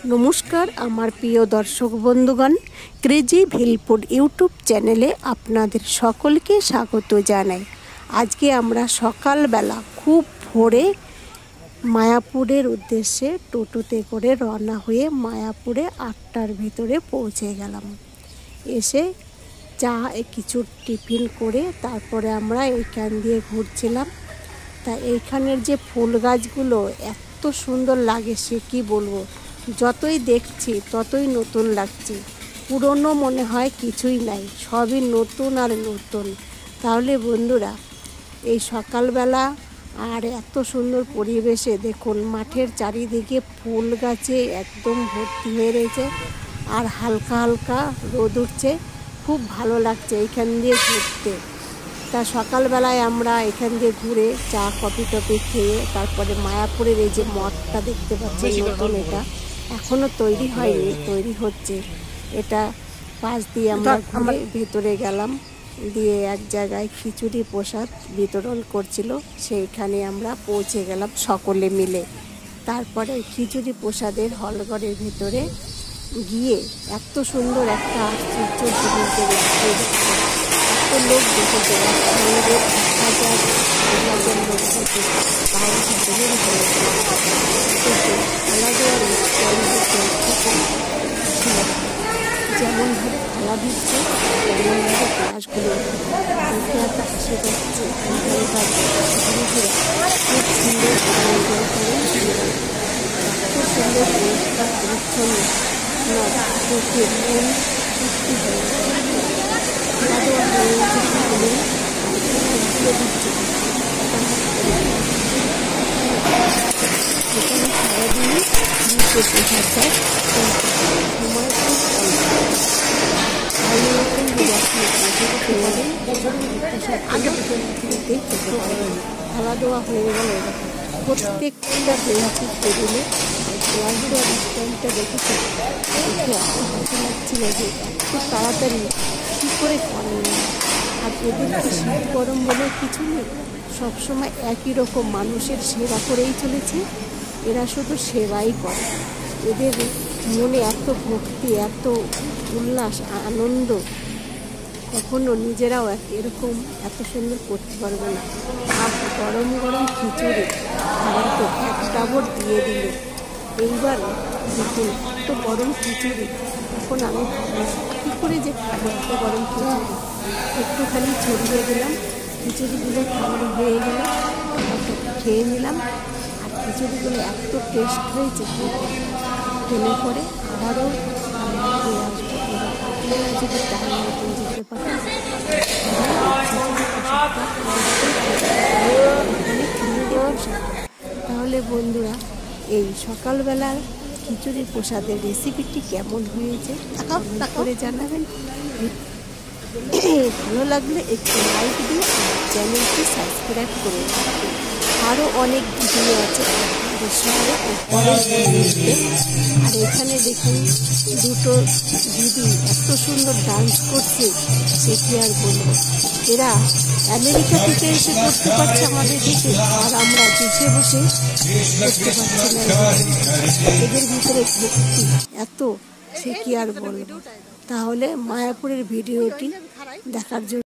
নমস্কার আমার প্রিয় দর্শক বন্ধুগণ, ক্রেজি ভিলফুড ইউটিউব চ্যানেলে আপনাদের সকলকে স্বাগত জানাই। আজকে আমরা সকালবেলা খুব ভোরে মায়াপুরের উদ্দেশ্যে টোটোতে করে রওনা হয়ে মায়াপুরে 8টার ভিতরে পৌঁছে গেলাম। এসে চা কিছু টিফিন করে তারপরে আমরা এইখান দিয়ে ঘুরছিলাম। তা এইখানের যে ফুল গাছগুলো এত সুন্দর লাগে সে কি বলবো, যতই দেখছি ততই নতুন লাগছে। পুরনো মনে হয় কিছুই নাই, সবই নতুন আর নতুন। তাহলে বন্ধুরা, এই সকালবেলা আর এত সুন্দর পরিবেশে দেখুন মাঠের চারিদিকে ফুল গাছে একদম ভর্তি হয়ে রয়েছে আর হালকা হালকা রোদ উঠছে। খুব ভালো লাগছে এইখান দিয়ে ঘুরতে। তা সকালবেলায় আমরা এখান দিয়ে ঘুরে চা কফি টফি খেয়ে তারপরে মায়াপুরের এই যে মঠটা দেখতে পাচ্ছি নতুন, এটা এখনও তৈরি হয়নি, তৈরি হচ্ছে। এটা পাশ দিয়ে আমরা ভেতরে গেলাম, দিয়ে এক জায়গায় খিচুড়ি প্রসাদ বিতরণ করছিল, সেইখানে আমরা পৌঁছে গেলাম সকলে মিলে। তারপরে খিচুড়ি প্রসাদের হলঘরের ভেতরে গিয়ে এত সুন্দর একটা আশ্চর্য জিনিস দেখতে এত লোক দেখেছে, 1,000 লোক দেখে তাও সকলের যেমনভাবে খেলা দিচ্ছে তেমনভাবে ক্লাসগুলো দেখে একটা হাসি পাচ্ছে। এখানকার গুরুজীরা খুব সুন্দর আয়োজন করে, এত সুন্দর পরিষ্কার পরিচ্ছন্ন চোখে মন তৃপ্তি হয়ে খেলা দেওয়া হয়ে গেছে সকলে দিচ্ছে। এখানে সারাদিনই প্রসাদ দেয়, সময় খাওয়া দাওয়া হয়ে গেল। প্রত্যেকটা বেঞ্চির টেবিলে ক্লাস দেওয়ার স্টাইলটা দেখেছে, দেখে এত ভালো লাগছিল যে এত তাড়াতাড়ি কী করে করেন না। আর এদেরকে শীত গরম বলে কিছু নেই, সবসময় একই রকম মানুষের সেবা করেই চলেছে। এরা শুধু সেবাই করে, এদের মনে এত ভক্তি, এত উল্লাস, আনন্দ, কখনো নিজেরাও এরকম এত সুন্দর করতে পারবে না। আর গরম গরম খিচুড়ি খাবারকে এক টাবর দিয়ে দিল। এইবার দেখুন এত গরম খিচুড়ি, এখন আমি কী করে যে খাবো এত গরম খিচুড়ি। একটুখানি ছড়িয়ে দিলাম, খিচুড়িগুলো খাওয়ানো হয়ে গেল, খেয়ে নিলাম। আর খিচুড়িগুলো এত টেস্ট হয়েছে, খেলে পরে আবারও আমরা খেয়ে আসবো। আপনারা যদি টাইম মতন যেতে পারেন তাহলে বন্ধুরা, এই সকালবেলার খিচুড়ি প্রসাদের রেসিপিটি কেমন হয়েছে করে জানাবেন। ভালো লাগলে একটু লাইক দিয়ে চ্যানেলটি সাবস্ক্রাইব করে রাখবেন। আরও অনেক ভিডিও আছে আপনাদের সঙ্গে আর এখানে দেখুন দুটো দিদি এত সুন্দর ডান্স করছে, সে কি আর বলবো। এরা আমেরিকা থেকে এসে করতে পারছে আমাদের দেশে, আর আমরা দেশে বসে করতে পারছি না। এদের ভিতরে ভক্তি এত, সে কি আর বলবো। তাহলে মায়াপুরের ভিডিওটি দেখার জন্য